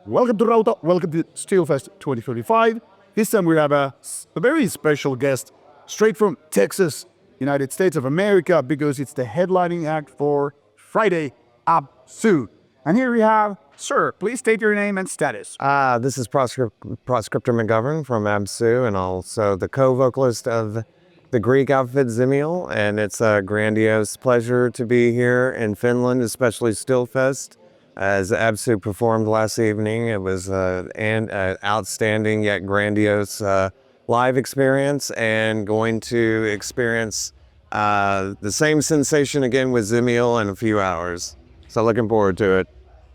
Welcome to Rauta, welcome to Steelfest 2025. This time we have a very special guest straight from Texas, United States of America, because it's the headlining act for Friday, Absu. And here we have, sir, please state your name and status. This is Proscriptor McGovern from Absu, and also the co-vocalist of the Greek outfit Zimiel, and it's a grandiose pleasure to be here in Finland, especially Steelfest. As Absu performed last evening, it was an outstanding yet grandiose live experience, and going to experience the same sensation again with Zimiel in a few hours. So looking forward to it.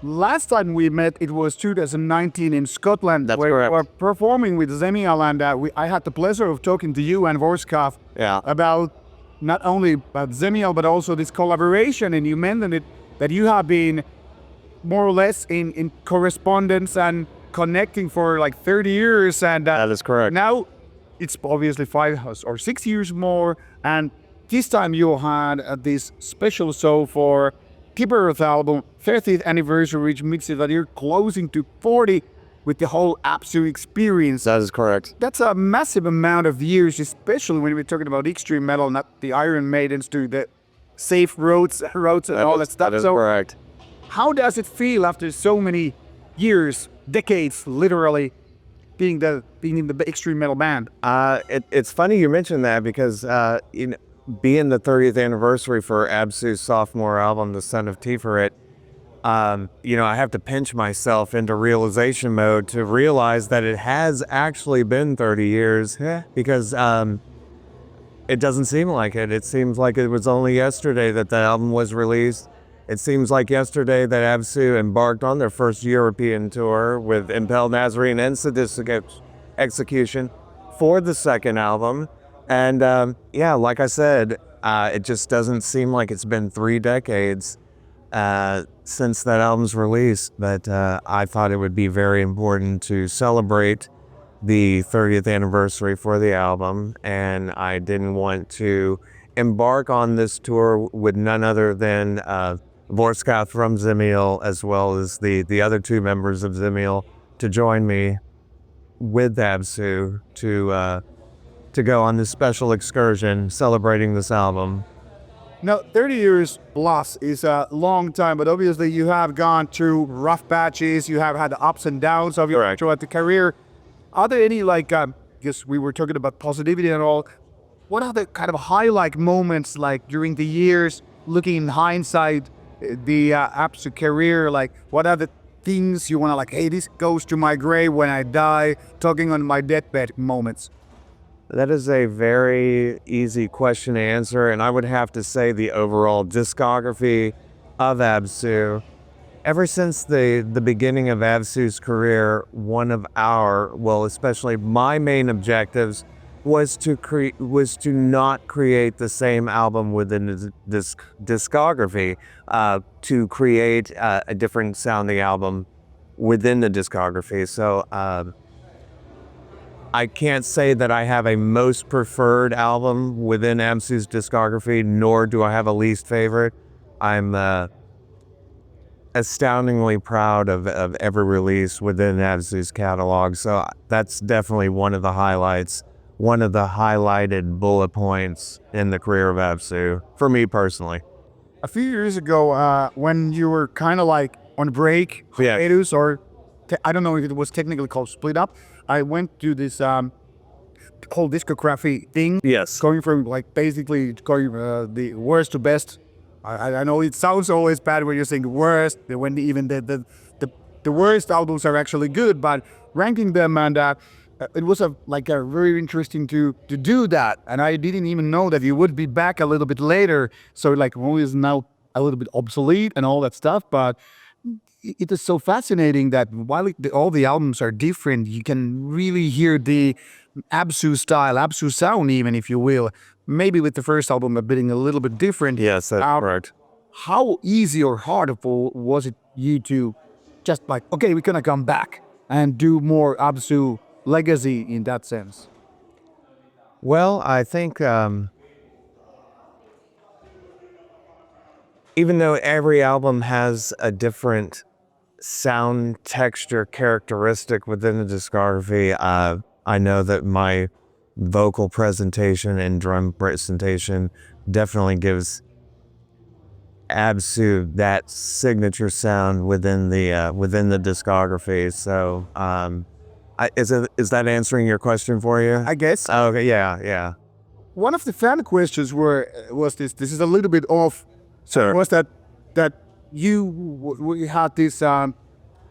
Last time we met, it was 2019 in Scotland. That's where correct. we were performing with Zimiel, and I had the pleasure of talking to you and Vorskov about not only about Zimiel, but also this collaboration. And you mentioned it that you have been more or less in correspondence and connecting for like 30 years. And That is correct. Now it's obviously 5 or 6 years more. And this time you had this special show for Kibberth album, 30th anniversary, which makes it that you're closing to 40 with the whole Absu experience. That is correct. That's a massive amount of years, especially when we're talking about extreme metal, not the Iron Maidens to the safe roads and all that stuff. That is So correct. how does it feel after so many years, decades, literally, being in the extreme metal band? It's funny you mentioned that because being the 30th anniversary for Absu's sophomore album, The Son of Tiferet, I have to pinch myself into realization mode to realize that it has actually been 30 years because it doesn't seem like it. It seems like it was only yesterday that the album was released. It seems like yesterday that Absu embarked on their first European tour with Impel Nazarene and Sadistic Execution for the second album. And like I said, it just doesn't seem like it's been 3 decades since that album's release. But I thought it would be very important to celebrate the 30th anniversary for the album. And I didn't want to embark on this tour with none other than Vorskov from Zimiel, as well as the other 2 members of Zimiel, to join me with Absu to go on this special excursion celebrating this album. Now, 30 years plus is a long time, but obviously you have gone through rough patches, you have had the ups and downs of your throughout the career. Are there any, because we were talking about positivity and all, what are the kind of highlight moments, like during the years, looking in hindsight, the Absu career, like what are the things you want to hey, this goes to my grave when I die, talking on my deathbed moments? That is a very easy question to answer, and I would have to say the overall discography of Absu. Ever since the beginning of Absu's career, one of especially my main objectives was to not create the same album within this discography, to create a different sounding album within the discography. So I can't say that I have a most preferred album within Absu's discography, nor do I have a least favorite. I'm astoundingly proud of every release within Absu's catalog. So that's definitely one of the highlights, one of the highlighted bullet points in the career of Absu, for me personally. A few years ago, when you were kind of on break, hiatus, or I don't know if it was technically called split up, I went to this whole discography thing. Yes. Going from basically going the worst to best. I know it sounds always bad when you're saying worst, when even the worst albums are actually good, but ranking them, and it was a very interesting to do that. And I didn't even know that you would be back a little bit later. So only is now a little bit obsolete and all that stuff, but it is so fascinating that while all the albums are different, you can really hear the Absu style, Absu sound even, if you will. Maybe with the first album being a little bit different. Yes, that's correct. How easy or hard was it you to just okay, we're gonna come back and do more Absu legacy in that sense? Well, I think even though every album has a different sound texture characteristic within the discography. I know that my vocal presentation and drum presentation definitely gives Absu that signature sound within the discography. So, is that answering your question for you? I guess. Oh, okay, yeah. One of the fan questions was this. This is a little bit off. Sure. Was that we had this how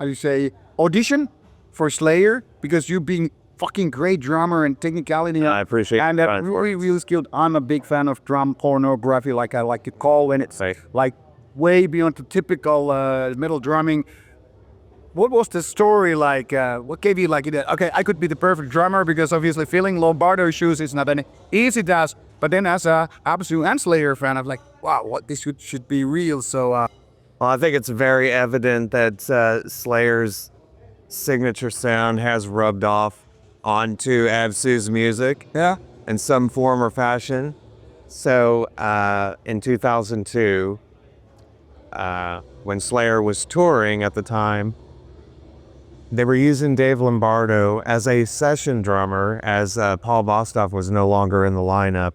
do you say audition for Slayer because you being fucking great drummer and technicality. I appreciate and it. really skilled. I'm a big fan of drum pornography, like I like to call when it's like way beyond the typical metal drumming. What was the story like? What gave you like, okay, I could be the perfect drummer because obviously filling Lombardo shoes is not an easy task. But then as a Absu and Slayer fan, I'm like, wow, what this should be real. So, well, I think it's very evident that Slayer's signature sound has rubbed off onto Absu's music. yeah. In some form or fashion. So, in 2002, when Slayer was touring at the time, they were using Dave Lombardo as a session drummer as Paul Bostaph was no longer in the lineup.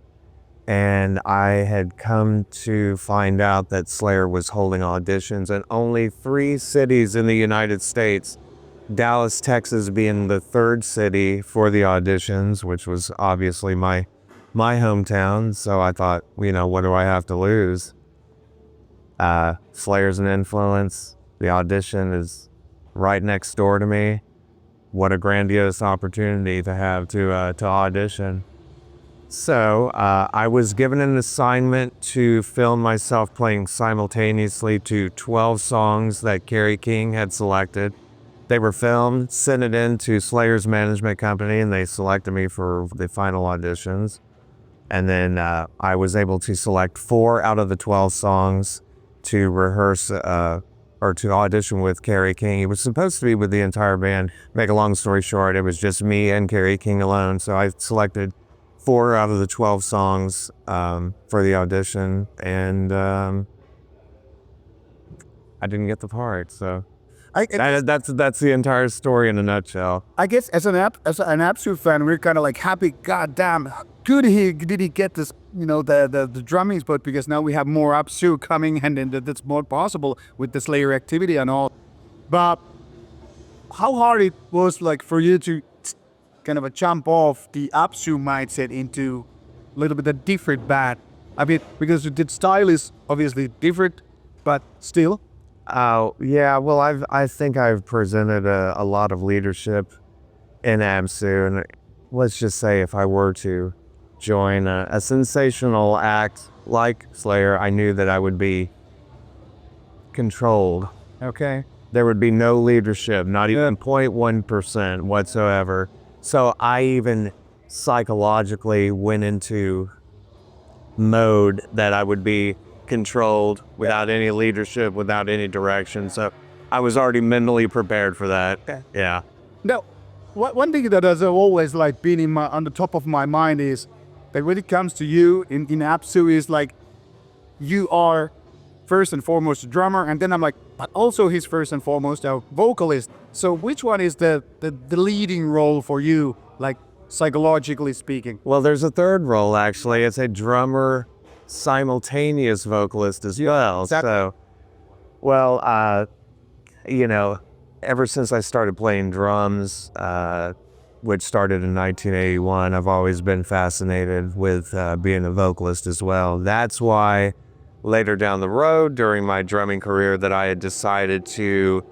And I had come to find out that Slayer was holding auditions in only 3 cities in the United States, Dallas, Texas being the 3rd city for the auditions, which was obviously my hometown. So I thought, what do I have to lose? Slayer's an influence. The audition is right next door to me. What a grandiose opportunity to have to audition. So I was given an assignment to film myself playing simultaneously to 12 songs that Kerry King had selected. They were filmed, sent it in to Slayer's management company, and they selected me for the final auditions. And then I was able to select 4 out of the 12 songs to rehearse or to audition with Kerry King. It was supposed to be with the entire band. Make a long story short, it was just me and Kerry King alone. So I selected 4 out of the 12 songs for the audition, and I didn't get the part. So that's the entire story in a nutshell. I guess as an Absu fan, we're kind of like happy. God damn, did he get this? The drumming spot because now we have more Absu coming, and then that's more possible with the Slayer activity and all. But how hard it was like for you to kind of jump off the Absu mindset into a little bit of different band? I mean, because the style is obviously different, but still. Oh, yeah. Well, I think I've presented a lot of leadership in Absu, and let's just say if I were to join a sensational act like Slayer, I knew that I would be controlled. Okay. There would be no leadership, not even 0.1% whatsoever. So I even psychologically went into mode that I would be controlled without any leadership, without any direction. So I was already mentally prepared for that. Okay. Yeah. Now, one thing that has always like been on the top of my mind is that when it comes to you in Absu is like you are first and foremost a drummer, and then I'm like, but also he's first and foremost a vocalist. So which one is the leading role for you, like psychologically speaking? Well, there's a third role actually. It's a drummer simultaneous vocalist as well. Exactly. So, well, ever since I started playing drums, which started in 1981, I've always been fascinated with being a vocalist as well. That's why later down the road during my drumming career that I had decided to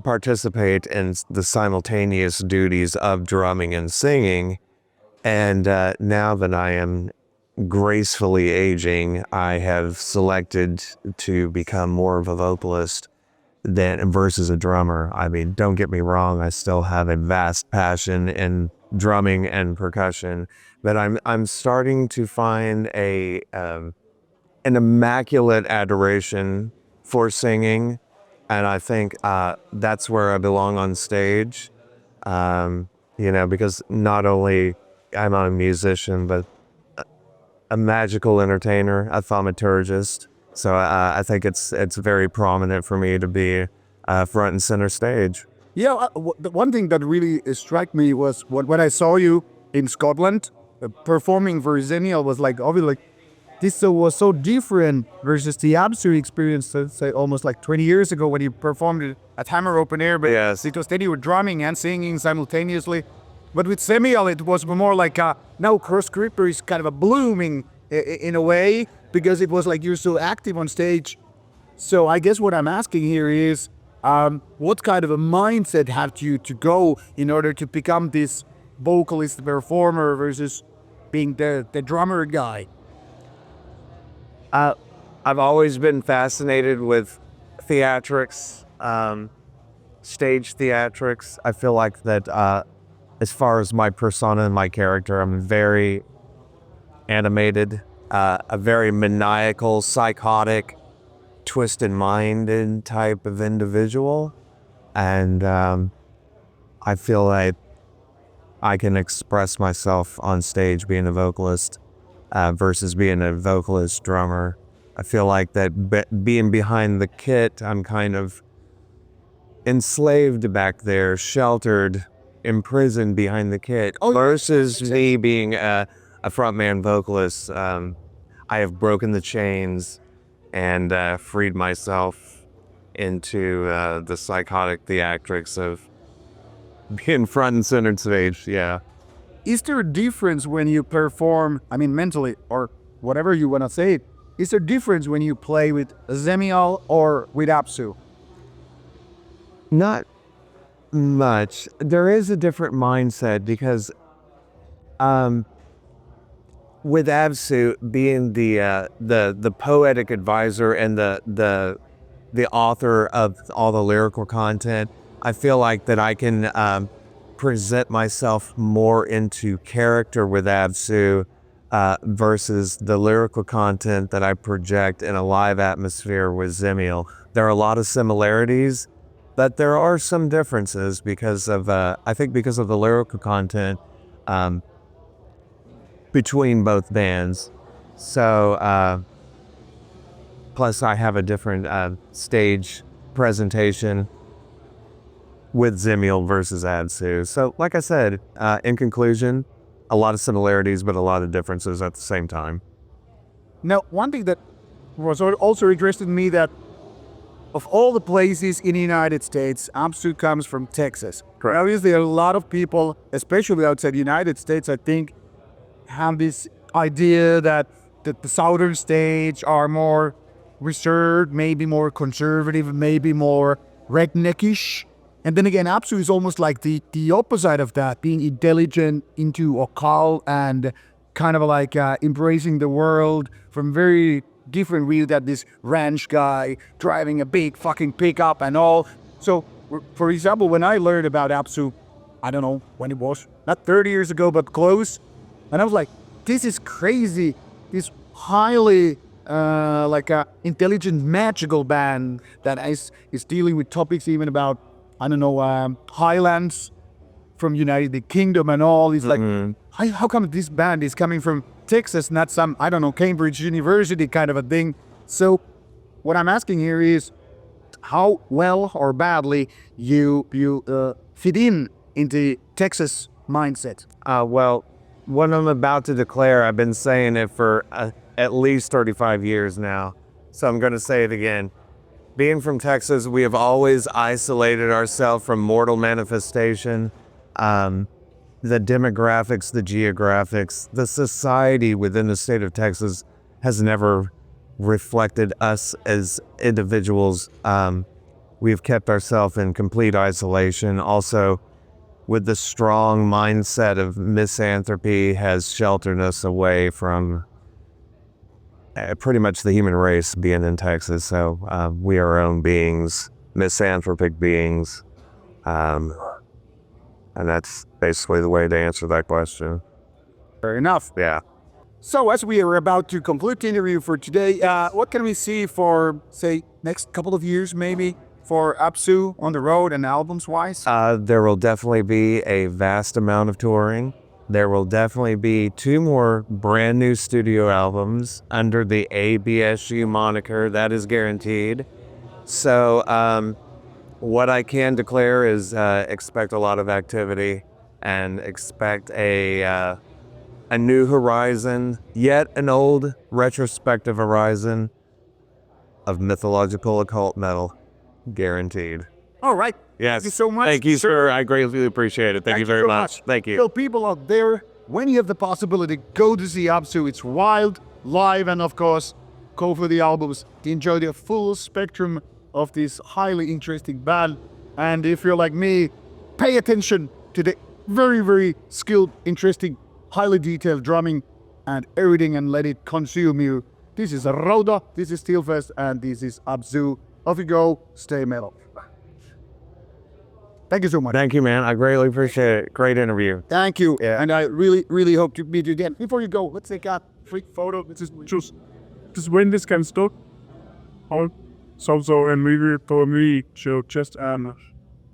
participate in the simultaneous duties of drumming and singing. And now that I am gracefully aging, I have selected to become more of a vocalist versus a drummer. I mean, don't get me wrong, I still have a vast passion in drumming and percussion, but I'm starting to find an immaculate adoration for singing, and I think that's where I belong on stage. Because not only I'm a musician, but a magical entertainer, a thaumaturgist. So I think it's very prominent for me to be front and center stage. Yeah, the one thing that really struck me was when I saw you in Scotland performing for Zenial was like, obviously, like, this was so different versus the Absu experience, say, almost like 20 years ago when you performed it at Hammer Open Air. But Yes. because then you were drumming and singing simultaneously. But with Zenial, it was more like, now Proscriptor is kind of a blooming in a way, because it was like you're so active on stage. So I guess what I'm asking here is, what kind of a mindset had you to go in order to become this vocalist performer versus being the drummer guy? I've always been fascinated with theatrics, stage theatrics. I feel like that as far as my persona and my character, I'm very animated, a very maniacal, psychotic, twisted-minded type of individual. And I feel like I can express myself on stage being a vocalist versus being a vocalist drummer. I feel like that being behind the kit, I'm kind of enslaved back there, sheltered, imprisoned behind the kit, versus me being a frontman vocalist. I have broken the chains and freed myself into the psychotic theatrics of being front and center stage. Yeah. Is there a difference when you perform, I mean, mentally, or whatever you want to say it, is there a difference when you play with Zemial or with Absu? Not much. There is a different mindset because with Absu being the poetic advisor and the author of all the lyrical content, I feel like that I can present myself more into character with Absu versus the lyrical content that I project in a live atmosphere with Zemiel. There are a lot of similarities, but there are some differences because of, I think because of the lyrical content between both bands. So, plus I have a different stage presentation with Zemiel versus Absu. So, like I said, in conclusion, a lot of similarities, but a lot of differences at the same time. Now, one thing that was also interested in me, that of all the places in the United States, Absu comes from Texas. Correct. Obviously, a lot of people, especially outside the United States, I think, have this idea that the southern states are more reserved, maybe more conservative, maybe more redneckish. And then again, Absu is almost like the opposite of that, being intelligent, into occult, and kind of like embracing the world from very different view that this ranch guy driving a big fucking pickup and all. So, for example, when I learned about Absu, I don't know when it was, not 30 years ago, but close, and I was like, this is crazy. This highly like a intelligent, magical band that is dealing with topics even about, I don't know, Highlands from United Kingdom and all. It's like, how come this band is coming from Texas, not some, I don't know, Cambridge University kind of a thing? So what I'm asking here is how well or badly you fit into Texas mindset. Well, what I'm about to declare, I've been saying it for at least 35 years now. So I'm going to say it again. Being from Texas, we have always isolated ourselves from mortal manifestation. The demographics, the geographics, the society within the state of Texas has never reflected us as individuals. We've kept ourselves in complete isolation. Also, with the strong mindset of misanthropy has sheltered us away from pretty much the human race being in Texas. So we are our own beings, misanthropic beings. And that's basically the way to answer that question. Fair enough. Yeah. So as we are about to conclude the interview for today, what can we see for, say, next couple of years maybe for Absu on the road and albums-wise? There will definitely be a vast amount of touring. There will definitely be 2 more brand new studio albums under the ABSU moniker. That is guaranteed. So, what I can declare is expect a lot of activity and expect a new horizon, yet an old retrospective horizon of mythological occult metal. Guaranteed. All right. Yes. Thank you so much. Thank you, sir. I greatly appreciate it. Thank you very so much. Thank you. So people out there, when you have the possibility, go to see Absu. It's wild, live, and of course, go for the albums to enjoy the full spectrum of this highly interesting band. And if you're like me, pay attention to the very, very skilled, interesting, highly detailed drumming and everything, and let it consume you. This is Rauta, this is Steelfest, and this is Absu. Off you go, stay metal. Thank you so much. Thank you, man. I greatly appreciate it. Great interview. Thank you. Yeah. And I really, really hope to meet you again. Before you go, let's take a quick photo. This is just when this can stop. So and maybe for me, so just